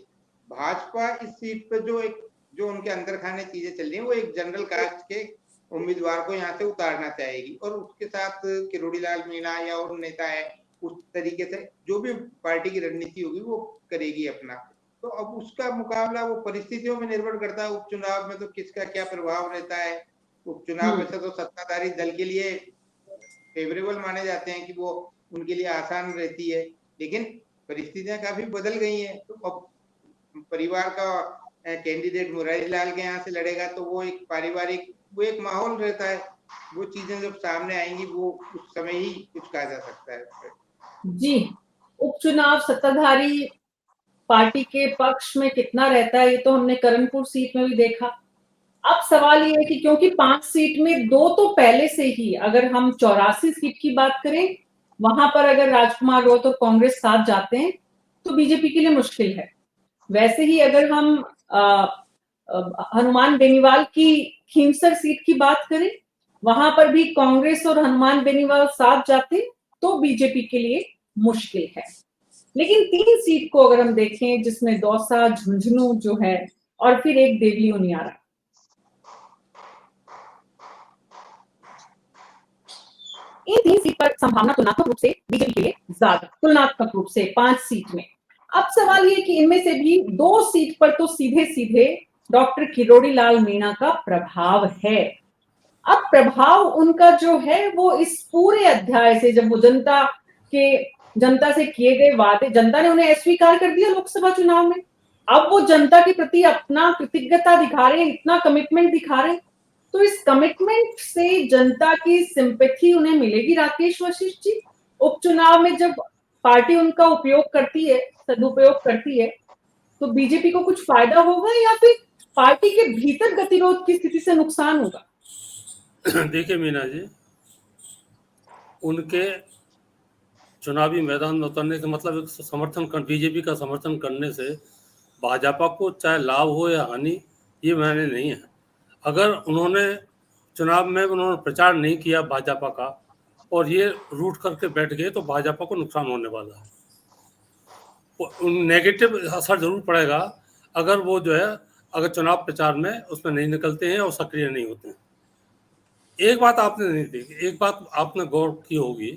भाजपा इस सीट पे जो उनके अंदर खाने चीजें चल रही है, वो एक जनरल कास्ट के उम्मीदवार को यहाँ से उतारना चाहेगी, और उसके साथ किरोड़ी लाल मीणा या और नेता है, उस तरीके से जो भी पार्टी की रणनीति होगी वो करेगी अपना। तो अब उसका मुकाबला वो परिस्थितियों में निर्भर करता है, उपचुनाव में तो किसका क्या प्रभाव रहता है। उपचुनाव वैसे तो सत्ताधारी दल के लिए फेवरेबल माने जाते हैं कि वो उनके लिए आसान रहती है, लेकिन परिस्थितियां काफी बदल गई हैं। तो अब परिवार का कैंडिडेट मुरारी लाल के यहाँ से लड़ेगा, तो वो एक पारिवारिक, वो एक माहौल रहता है, वो चीजें जब सामने आएंगी वो उस समय ही कुछ कहा जा सकता है। जी, उपचुनाव सत्ताधारी पार्टी के पक्ष में कितना रहता है, ये तो हमने करणपुर सीट में भी देखा। अब सवाल ये है कि क्योंकि 5 सीट में 2 तो पहले से ही, अगर हम 84 सीट की बात करें, वहां पर अगर राजकुमार रोत और कांग्रेस साथ जाते हैं तो बीजेपी के लिए मुश्किल है। वैसे ही अगर हम हनुमान बेनीवाल की खींवसर सीट की बात करें, वहां पर भी कांग्रेस और हनुमान बेनीवाल साथ जाते तो बीजेपी के लिए मुश्किल है। लेकिन 3 सीट को अगर हम देखें, जिसमें दौसा, झुंझुनू जो है, और फिर एक देवली उनियारा, इन 3 सीट पर संभावना तुलनात्मक रूप से बीजेपी के लिए ज्यादा, तुलनात्मक रूप से 5 सीट में। अब सवाल ये कि इनमें से भी 2 सीट पर तो सीधे सीधे डॉक्टर किरोड़ी लाल मीणा का प्रभाव है। अब प्रभाव उनका जो है वो इस पूरे अध्याय से, जब वो जनता से किए गए वादे, जनता ने उन्हें अस्वीकार कर दिया लोकसभा चुनाव में, अब वो जनता के प्रति अपना कृतज्ञता दिखा रहे हैं, इतना कमिटमेंट दिखा रहे हैं, तो इस कमिटमेंट से जनता की सिंपैथी उन्हें मिलेगी राकेश वशिष्ठ जी? उपचुनाव में जब पार्टी उनका उपयोग करती है, सदुपयोग करती है, तो बीजेपी को कुछ फायदा होगा या फिर पार्टी के भीतर गतिरोध की स्थिति से नुकसान होगा? देखिए मीना जी, उनके चुनावी मैदान में उतरने का मतलब बीजेपी का समर्थन करने से भाजपा को चाहे लाभ हो या हानि, ये मायने नहीं है। अगर उन्होंने चुनाव में प्रचार नहीं किया भाजपा का और ये रूट करके बैठ गए तो भाजपा को नुकसान होने वाला है। नेगेटिव असर जरूर पड़ेगा अगर वो जो है अगर चुनाव प्रचार में उसमें नहीं निकलते हैं और सक्रिय नहीं होते हैं। एक बात आपने नहीं देखी, एक बात आपने गौर की होगी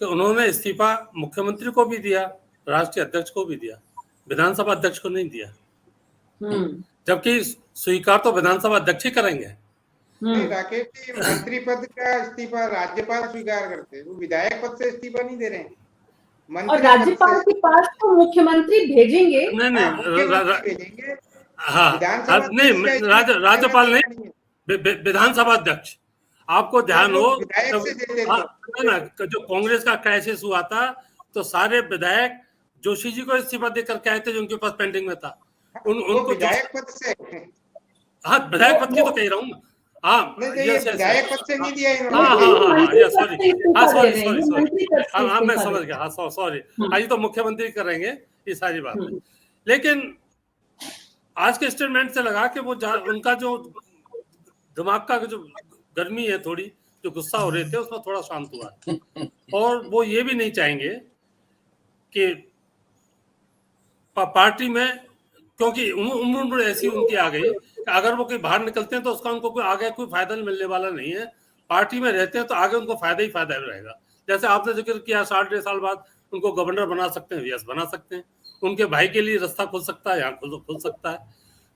कि उन्होंने इस्तीफा मुख्यमंत्री को भी दिया, राष्ट्रीय अध्यक्ष को भी दिया, विधानसभा अध्यक्ष को नहीं दिया, जबकि स्वीकार तो विधानसभा अध्यक्ष ही करेंगे। राकेश जी, मंत्री पद का इस्तीफा राज्यपाल स्वीकार करते हैं, वो विधायक पद से इस्तीफा नहीं दे रहे हैं। और राज्यपाल के पास तो मुख्यमंत्री भेजेंगे, भेजेंगे। हाँ, नहीं राज्यपाल नहीं, विधानसभा अध्यक्ष। आपको ध्यान हो ना, जो कांग्रेस का क्राइसिस हुआ था तो सारे विधायक जोशी जी को इस्तीफा देकर के आए थे जो उनके पास पेंडिंग में था। उनको विधायक पद से, हाँ विधायक पद की तो कह रहा हूँ। हाँ विधायक पद से नहीं दिया हाँ मैं समझ गया। हाँ सॉरी, आज तो मुख्यमंत्री करेंगे ये सारी बात। लेकिन आज के स्टेटमेंट से लगा कि वो उनका जो दिमाग का जो गर्मी है, थोड़ी जो गुस्सा हो रहे थे उसमें थोड़ा शांत हुआ और वो ये भी नहीं चाहेंगे कि पार्टी में, क्योंकि उम्र ऐसी उनकी आ गई कि अगर वो कहीं बाहर निकलते हैं तो उसका उनको कोई आगे कोई फायदा मिलने वाला नहीं है। पार्टी में रहते हैं तो आगे उनको फायदा ही फायदा रहेगा। जैसे आपने जिक्र किया 60 साल बाद उनको गवर्नर बना सकते हैं, यस बना सकते हैं। उनके भाई के लिए रास्ता खुल सकता है, यहाँ खुल सकता है,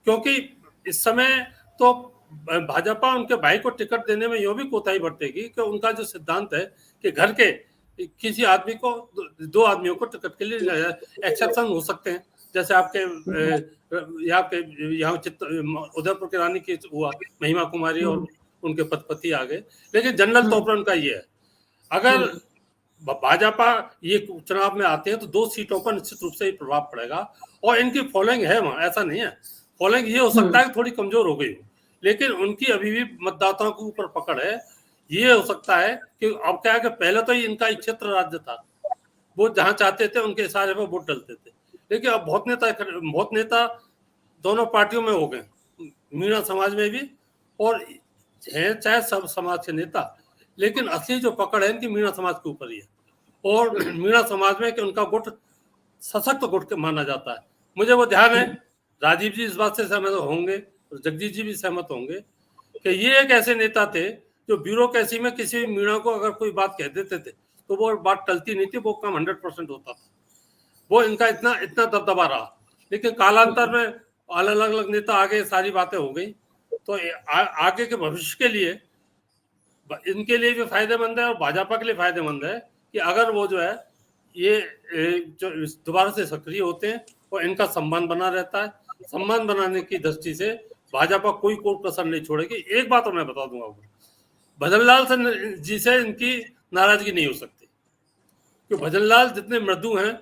क्योंकि इस समय तो भाजपा उनके भाई को टिकट देने में यूं भी कोताही बरतेगी कि उनका जो सिद्धांत है कि घर के किसी आदमी को, 2 आदमियों को टिकट के लिए एक्सेप्शन हो सकते हैं। जैसे आपके यहाँ उदयपुर की रानी की हुआ, महिमा कुमारी और उनके पति आ गए, लेकिन जनरल तौर पर उनका ये है। अगर भाजपा ये चुनाव में आते हैं तो 2 सीटों पर निश्चित रूप से ही प्रभाव पड़ेगा और इनकी फॉलोइंग है वहां, ऐसा नहीं है। फॉलोइंग ये हो सकता है कि थोड़ी कमजोर हो गई हो, लेकिन उनकी अभी भी मतदाताओं के ऊपर पकड़ है। ये हो सकता है कि अब क्या है कि पहले तो ही इनका क्षेत्र राज्य था, वो जहां चाहते थे उनके इशारे पर वोट डलते थे, लेकिन अब बहुत नेता दोनों पार्टियों में हो गए, मीणा समाज में भी और चाहे सब समाज के नेता, लेकिन असली जो पकड़ है इनकी मीणा समाज के ऊपर ही है। और मीणा समाज में कि उनका गुट सशक्त गुट माना जाता है। मुझे वो ध्यान है, राजीव जी इस बात से सहमत होंगे, जगदीश जी भी सहमत होंगे कि ये एक ऐसे नेता थे जो ब्यूरोक्रेसी में किसी मीणा को अगर कोई बात कह देते थे तो वो बात टलती नहीं थी, वो काम 100% होता था। वो इनका इतना दबदबा रहा, लेकिन कालांतर में अलग अलग नेता आगे सारी बातें हो गई, तो आगे के भविष्य के लिए इनके लिए भी फायदेमंद है और भाजपा के लिए फायदेमंद है कि अगर वो जो है ये जो दोबारा से सक्रिय होते हैं और इनका सम्मान बना रहता है। सम्मान बनाने की दृष्टि से भाजपा कोई कसर नहीं छोड़ेगी। एक बात और मैं बता दूंगा, भजनलाल जी से इनकी नाराजगी नहीं हो सकती, क्योंकि भजनलाल जितने मृदु हैं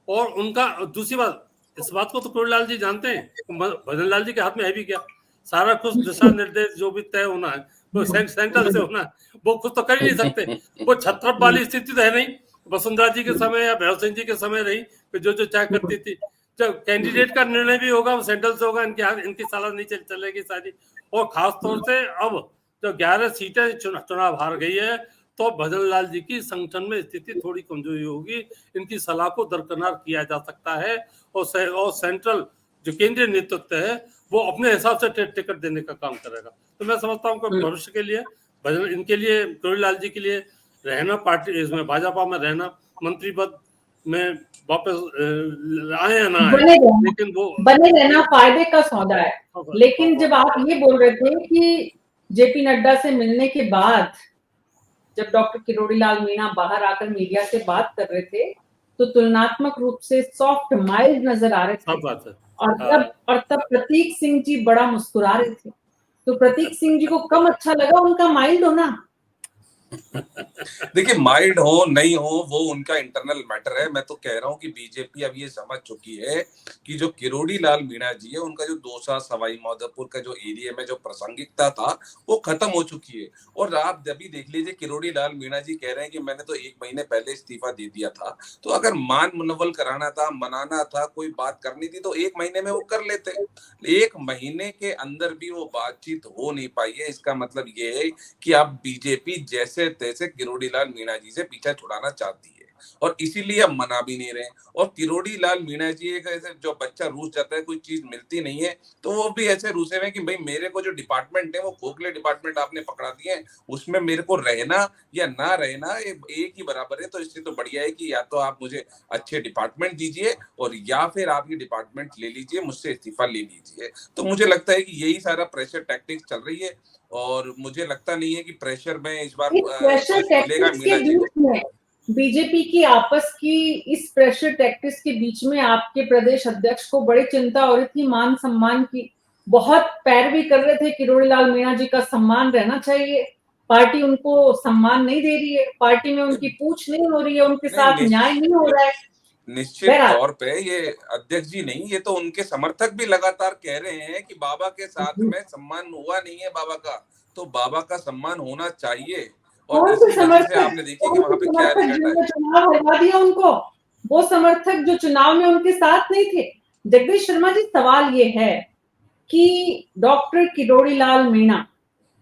और उनका, दूसरी बात इस बात को तो किरोड़ीलाल जी जानते हैं, भजनलाल जी के हाथ में है भी क्या, सारा कुछ दिशा निर्देश जो भी तय होना है वो सेंट्रल से होना है, वो खुद तो कर ही नहीं सकते। वो छत्रप वाली स्थिति तो है नहीं, वसुंधरा जी के समय या भैरव सिंह जी के समय रही जो चाहे करती थी। जब कैंडिडेट का निर्णय भी होगा वो सेंट्रल से होगा, इनकी सलाह नहीं चलेगी सारी। और खास तौर से अब जो 11 सीटें चुनाव हार गई है तो भजनलाल जी की संगठन में स्थिति थोड़ी कमजोरी होगी, इनकी सलाह को दरकिनार किया जा सकता है और सेंट्रल जो केंद्रीय नेतृत्व है वो अपने हिसाब से टिकट देने का काम करेगा। तो मैं समझता हूँ कि भविष्य के लिए इनके लिए, किरोड़ीलाल जी के लिए रहना पार्टी इसमें भाजपा में रहना, मंत्री पद में वापस आए या ना आए, बने रहना, लेकिन वो बने रहना फायदे का सौदा है। लेकिन जब आप ये बोल रहे थे कि जेपी नड्डा से मिलने के बाद जब डॉक्टर किरोड़ी लाल मीणा बाहर आकर मीडिया से बात कर रहे थे तो तुलनात्मक रूप से सॉफ्ट माइल्ड नजर आ रहे थे, बात है। और तब प्रतीक सिंह जी बड़ा मुस्कुरा रहे थे। तो प्रतीक सिंह जी को कम अच्छा लगा उनका माइल्ड होना? देखिए, माइल्ड हो नहीं हो वो उनका इंटरनल मैटर है। मैं तो कह रहा हूँ कि बीजेपी अब ये समझ चुकी है कि जो किरोड़ी लाल मीणा जी है उनका जो दौसा सवाई माधोपुर का जो एरिया में जो प्रासंगिकता था वो खत्म हो चुकी है। और आप अभी देख लीजिए, किरोड़ी लाल मीणा जी कह रहे हैं कि मैंने तो 1 महीने पहले इस्तीफा दे दिया था। तो अगर मान मुनव्वल कराना था, मनाना था, कोई बात करनी थी तो 1 महीने में वो कर लेते। 1 महीने के अंदर भी वो बातचीत हो नहीं पाई है। इसका मतलब ये है कि अब बीजेपी जैसे तैसे किरोड़ी लाल मीणा जी से पीछा छुड़ाना चाहती है और इसीलिए अब मना भी नहीं रहे। और किरोड़ी लाल मीणा जी एक ऐसे जो बच्चा रूस जाता है, कोई चीज मिलती नहीं है तो वो भी ऐसे रूसे हुए कि भाई मेरे को जो डिपार्टमेंट है वो खोखले डिपार्टमेंट आपने पकड़ा दिए हैं, उसमें मेरे को रहना या ना रहना एक ही बराबर है। तो इससे तो बढ़िया है कि या तो आप मुझे अच्छे डिपार्टमेंट दीजिए और या फिर आप ये डिपार्टमेंट ले लीजिए, मुझसे इस्तीफा ले लीजिए। तो मुझे लगता है कि यही सारा प्रेशर टैक्टिक्स चल रही है और मुझे लगता नहीं है कि प्रेशर में इस बार प्रेशर कुछ मिलेगा टैक्टिक्स के मीणा जी को। बीच में बीजेपी की आपस की इस प्रेशर टैक्टिक्स के बीच में आपके प्रदेश अध्यक्ष को बड़ी चिंता हो रही थी मान सम्मान की। बहुत पैरवी कर रहे थे किरोड़ी लाल मीणा जी का सम्मान रहना चाहिए, पार्टी उनको सम्मान नहीं दे रही है, पार्टी में उनकी पूछ नहीं हो रही है, उनके साथ न्याय नहीं हो रहा है। निश्चित तौर पे ये अध्यक्ष जी नहीं, ये तो उनके समर्थक भी लगातार कह रहे हैं कि बाबा के साथ में सम्मान हुआ नहीं है बाबा का, तो बाबा का सम्मान होना चाहिए। और इसी वजह से आपने देखिए कि वहां पे क्या रिजल्ट आया। चुनाव हरवा दिया उनको, वो समर्थक जो चुनाव में उनके साथ नहीं थे। जगदीश शर्मा जी, सवाल ये है कि डॉक्टर किरोड़ी लाल मीणा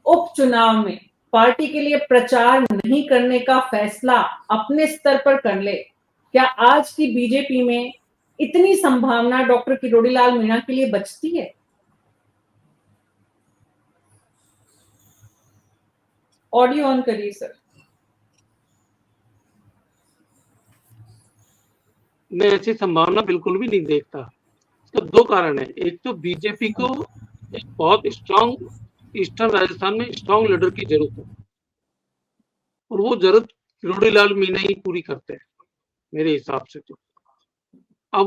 उपचुनाव में पार्टी के लिए प्रचार नहीं करने का फैसला अपने स्तर पर कर ले, क्या आज की बीजेपी में इतनी संभावना डॉक्टर किरोड़ी लाल मीणा के लिए बचती है? ऑडियो ऑन करिए सर। मैं ऐसी संभावना बिल्कुल भी नहीं देखता। तो 2 कारण है। एक तो बीजेपी को एक बहुत स्ट्रांग ईस्टर्न राजस्थान में स्ट्रांग लीडर की जरूरत है और वो जरूरत किरोड़ी लाल मीणा ही पूरी करते हैं मेरे हिसाब से। तो अब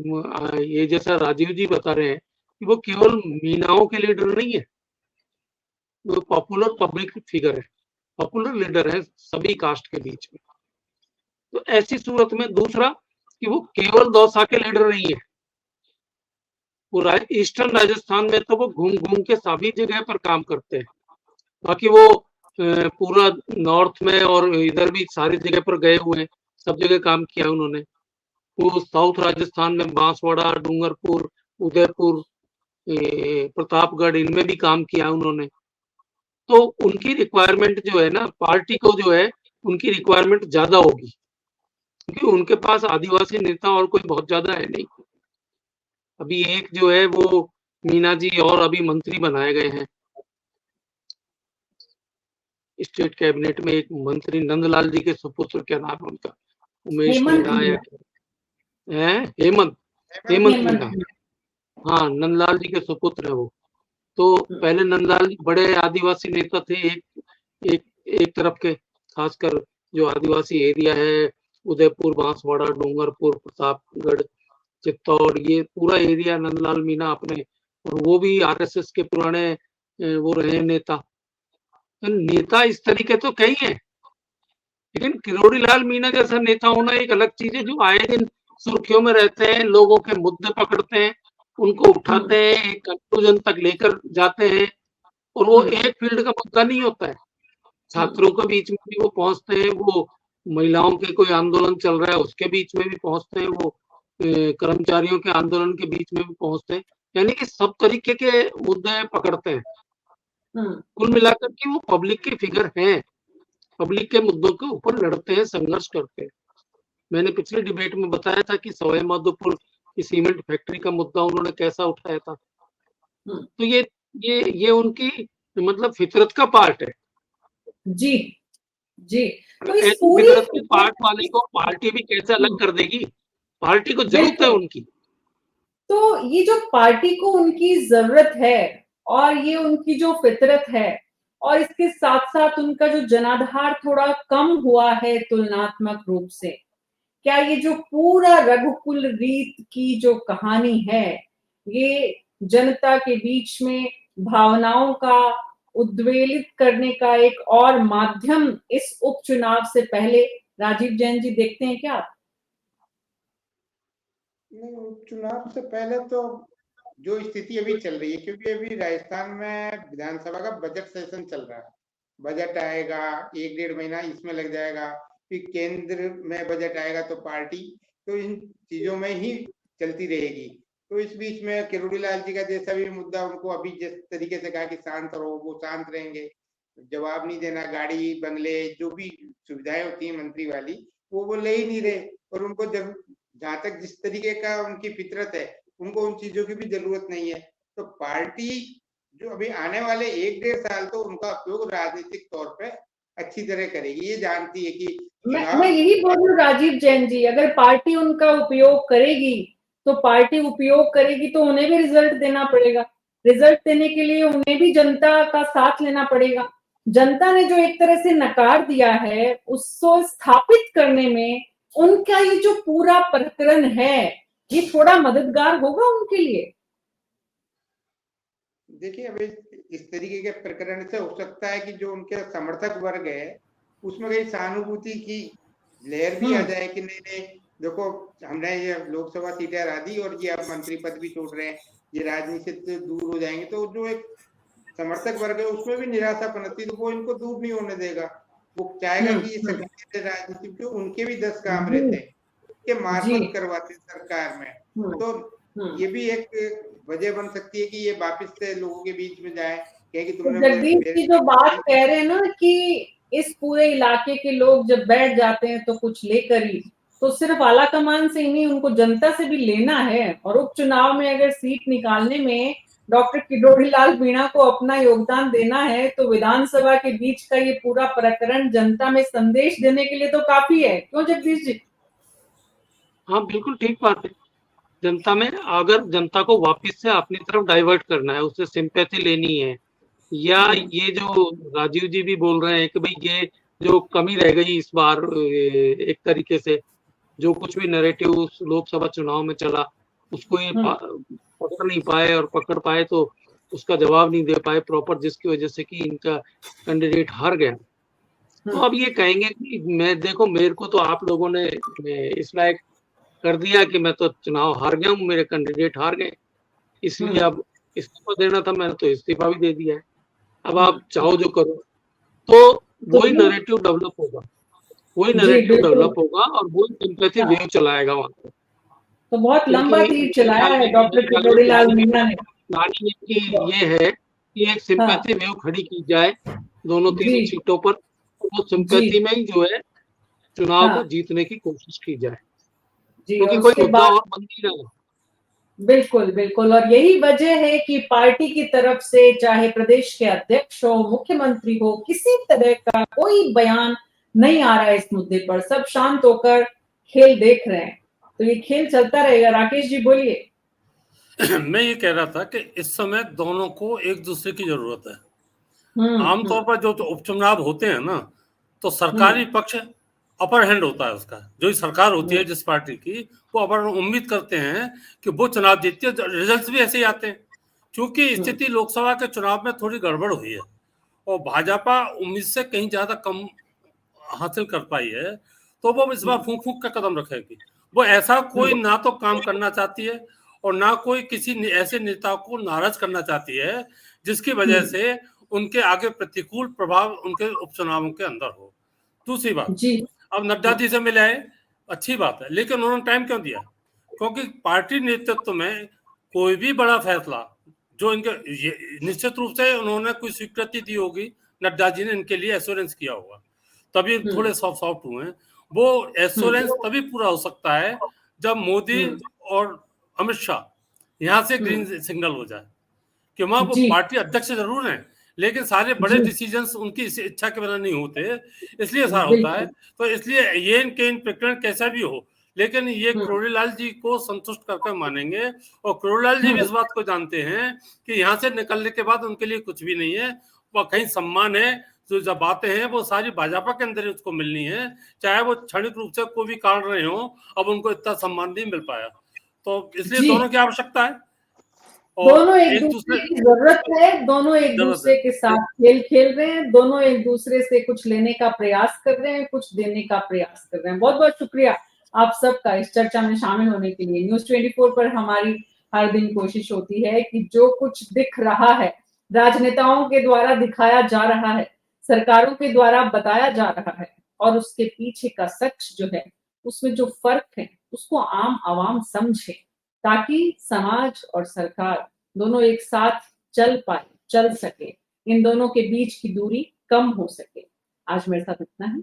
वहाँ ये जैसा राजीव जी बता रहे हैं कि वो केवल मीणाओं के लीडर नहीं है, वो पॉपुलर पब्लिक फिगर है, पॉपुलर लीडर है सभी कास्ट के बीच में। तो ऐसी सूरत में दूसरा कि वो केवल दौसा के लीडर नहीं है, वो ईस्टर्न राजस्थान में तो वो घूम घूम के सभी जगह पर काम करते हैं। बाकी वो पूरा नॉर्थ में और इधर भी सारी जगह पर गए हुए हैं, सब जगह काम किया उन्होंने। वो साउथ राजस्थान में बांसवाड़ा, डूंगरपुर, उदयपुर, प्रतापगढ़, इनमें भी काम किया उन्होंने। तो उनकी रिक्वायरमेंट जो है ना, पार्टी को जो है उनकी रिक्वायरमेंट ज्यादा होगी क्योंकि उनके पास आदिवासी नेता और कोई बहुत ज्यादा है नहीं। अभी एक जो है वो मीणा जी और अभी मंत्री बनाए गए हैं स्टेट कैबिनेट में, एक मंत्री नंदलाल जी के सुपुत्र, क्या नाम है उनका, उमेश मीणा है, हेमंत मीणा। हाँ, नंदलाल जी के सुपुत्र है वो। तो पहले नंदलाल जी बड़े आदिवासी नेता थे एक तरफ के, खासकर जो आदिवासी एरिया है उदयपुर, बांसवाड़ा, डूंगरपुर, प्रतापगढ़, चित्तौड़, ये पूरा एरिया नंदलाल मीणा अपने, और वो भी आरएसएस के पुराने वो रहे नेता। तो नेता इस तरीके तो कई हैं, लेकिन किरोड़ी लाल मीणा जैसा नेता होना एक अलग चीज है, जो आए दिन सुर्खियों में रहते हैं, लोगों के मुद्दे पकड़ते हैं, उनको उठाते हैं, एक कंक्लूजन तक लेकर जाते हैं। और वो एक फील्ड का मुद्दा नहीं होता है, छात्रों के बीच में भी वो पहुंचते हैं, वो महिलाओं के कोई आंदोलन चल रहा है उसके बीच में भी पहुंचते हैं, वो कर्मचारियों के आंदोलन के बीच में भी पहुंचते हैं, यानी कि सब तरीके के मुद्दे पकड़ते हैं। कुल मिलाकर के वो पब्लिक के फिगर हैं, पब्लिक के मुद्दों के ऊपर लड़ते हैं, संघर्ष करते हैं। मैंने पिछले डिबेट में बताया था कि सवाई माधोपुर की सीमेंट फैक्ट्री का मुद्दा उन्होंने कैसा उठाया था। तो ये उनकी मतलब फितरत का पार्ट है जी। जी, तो इस ऐसी पूरी फितरत के पार्ट वाले को पार्टी भी कैसे अलग कर देगी? पार्टी को जरूरत है बिल्कुल। उनकी। तो ये जो पार्टी को उनकी जरूरत है और ये उनकी जो फितरत है और इसके साथ साथ उनका जो जनाधार थोड़ा कम हुआ है तुलनात्मक रूप से, क्या ये जो पूरा रघुकुल रीत की जो कहानी है, ये जनता के बीच में भावनाओं का उद्वेलित करने का एक और माध्यम इस उपचुनाव से पहले राजीव जैन जी देखते हैं क्या आप? नहीं, चुनाव से पहले तो जो स्थिति अभी चल रही है, क्योंकि अभी राजस्थान में विधानसभा का बजट सेशन चल रहा है, बजट आएगा 1-1.5 महीना इसमें लग जाएगा, फिर केंद्र में बजट आएगा तो पार्टी तो इन चीजों में ही चलती रहेगी। तो इस बीच में किरोड़ी लाल जी का जैसा भी मुद्दा, उनको अभी जिस तरीके से कहा कि शांत रहो, वो शांत रहेंगे, जवाब नहीं देना, गाड़ी बंगले जो भी सुविधाएं होती है मंत्री वाली वो ले ही नहीं रहे। और उनको जब जहां तक जिस तरीके का उनकी फितरत है, उनको उन चीजों की भी जरूरत नहीं है। तो पार्टी जो अभी आने वाले 1-1.5 साल तो उनका उपयोग राजनीतिक तौर पे अच्छी तरह करेगी, ये जानती है कि मैं यही बोल रही हूँ राजीव जैन जी, अगर पार्टी उनका उपयोग करेगी तो उन्हें भी रिजल्ट देना पड़ेगा। रिजल्ट देने के लिए उन्हें भी जनता का साथ लेना पड़ेगा। जनता ने जो एक तरह से नकार दिया है उसको स्थापित करने में उनका ये जो पूरा प्रकरण है, ये थोड़ा मददगार होगा उनके लिए। देखिए, अभी इस तरीके के प्रकरण से हो सकता है कि जो उनके समर्थक वर्ग है उसमें कहीं सहानुभूति की लहर भी आ जाए कि नहीं नहीं देखो, हमने ये लोकसभा सीटें हरा दी और ये अब मंत्री पद भी छोड़ रहे हैं, ये राजनीति से दूर हो जाएंगे। तो जो एक समर्थक वर्ग है उसमें भी निराशा पनपती, तो वो इनको दूर नहीं होने देगा। वो चाहेगा कि ये सक्रिय राजनीति, क्यों उनके भी 10 काम रहते हैं, के मार्फत करवाते सरकार में। तो ये भी एक वजह बन सकती है कि ये वापस से लोगों के बीच में जाए, कहे कि तुमने जगदीश जी जो बात कह रहे हैं ना कि इस पूरे इलाके के लोग जब बैठ जाते हैं तो कुछ लेकर ही, तो सिर्फ आला कमान से ही नहीं, उनको जनता से भी लेना है। और उपचुनाव में अगर सीट निकालने में डॉक्टर किरोड़ी लाल मीणा को अपना योगदान देना है तो विधानसभा के बीच का ये पूरा प्रकरण जनता में संदेश देने के लिए तो काफी है, क्यों जगदीश जी? हाँ बिल्कुल ठीक बात है। जनता में अगर जनता को वापस से अपनी तरफ डाइवर्ट करना है, उससे सिंपैथी लेनी है, या ये जो राजीव जी भी बोल रहे हैं कि भाई ये जो कमी रह गई इस बार, एक तरीके से जो कुछ भी नैरेटिव उस लोकसभा चुनाव में चला उसको ये पकड़ नहीं पाए, और पकड़ पाए तो उसका जवाब नहीं दे पाए प्रॉपर, जिसकी वजह से कि इनका कैंडिडेट हार गया। तो अब ये कहेंगे कि मैं देखो, मेरे को तो आप लोगों ने इस लायक कर दिया कि मैं तो चुनाव हार गया हूँ, मेरे कैंडिडेट हार गए, इसलिए अब इस्तीफा देना था, मैंने तो इस्तीफा भी दे दिया है, अब आप चाहो जो करो। तो वही नैरेटिव डेवलप होगा, और वही सिंपैथी वेव चलाएगा वहां पर। तो बहुत लंबा तीर चलाया है डॉक्टर किरोड़ी लाल मीणा ने। प्लानिंग की ये है कि एक सिंपैथी वेव खड़ी की जाए दोनों तीनों सीटों पर, वो सिंपैथी में ही जो है चुनाव को जीतने की कोशिश की जाए, क्योंकि कोई मुद्दा और बन नहीं रहा। बिल्कुल बिल्कुल, और यही वजह है कि पार्टी की तरफ से चाहे प्रदेश के अध्यक्ष हो, मुख्यमंत्री हो, किसी तरह का कोई बयान नहीं आ रहा है इस मुद्दे पर। सब शांत होकर खेल देख रहे हैं, तो ये खेल चलता रहेगा। राकेश जी बोलिए। मैं ये कह रहा था कि इस समय दोनों को एक दूसरे की जरूरत है। आमतौर पर जो उपचुनाव होते हैं ना, तो सरकारी पक्ष अपर हैंड होता है उसका, जो सरकार होती है जिस पार्टी की, वो अपर उम्मीद करते हैं कि वो चुनाव जीतती है, रिजल्ट्स भी ऐसे ही आते हैं। क्योंकि स्थिति लोकसभा के चुनाव में थोड़ी गड़बड़ हुई है और भाजपा उम्मीद से कहीं ज्यादा कम हासिल कर पाई है, तो वो इस बार फूंक फूंक का कदम रखेगी। वो ऐसा कोई ना तो काम करना चाहती है और ना कोई किसी ऐसे नेता को नाराज करना चाहती है जिसकी वजह से उनके आगे प्रतिकूल प्रभाव उनके उपचुनावों के अंदर हो। दूसरी बात, अब नड्डा जी से मिले आए, अच्छी बात है, लेकिन उन्होंने टाइम क्यों दिया? क्योंकि पार्टी नेतृत्व में कोई भी बड़ा फैसला जो इनके, निश्चित रूप से उन्होंने कोई स्वीकृति दी होगी, नड्डा जी ने इनके लिए एश्योरेंस किया होगा, तभी थोड़े सॉफ्ट हुए हैं। वो एश्योरेंस तभी पूरा हो सकता है जब मोदी और अमित शाह यहाँ से ग्रीन सिग्नल हो जाए कि वहां वो पार्टी अध्यक्ष जरूर हैं, लेकिन सारे बड़े डिसीजंस उनकी इच्छा के बिना नहीं होते, इसलिए सारा होता है। तो इसलिए ये इनके इन प्रकरण कैसा भी हो, लेकिन ये करोड़ीलाल जी को संतुष्ट करके मानेंगे। और करोड़ीलाल जी भी इस बात को जानते हैं कि यहाँ से निकलने के बाद उनके लिए कुछ भी नहीं है, वो कहीं सम्मान है, जो जब बातें हैं वो सारी भाजपा के अंदर उसको मिलनी है, चाहे वो क्षणिक रूप से कोई भी कारण रहे हो, अब उनको इतना सम्मान नहीं मिल पाया। तो इसलिए दोनों की आवश्यकता है, दोनों एक दूसरे की जरूरत है, दोनों एक दूसरे के साथ खेल खेल रहे हैं, दोनों एक दूसरे से कुछ लेने का प्रयास कर रहे हैं, कुछ देने का प्रयास कर रहे हैं। बहुत बहुत शुक्रिया आप सबका इस चर्चा में शामिल होने के लिए। न्यूज़ 24 पर हमारी हर दिन कोशिश होती है कि जो कुछ दिख रहा है, राजनेताओं के द्वारा दिखाया जा रहा है, सरकारों के द्वारा बताया जा रहा है, और उसके पीछे का सच जो है, उसमें जो फर्क है, उसको आम आवाम समझे, ताकि समाज और सरकार दोनों एक साथ चल सके, इन दोनों के बीच की दूरी कम हो सके। आज मेरे साथ इतना है।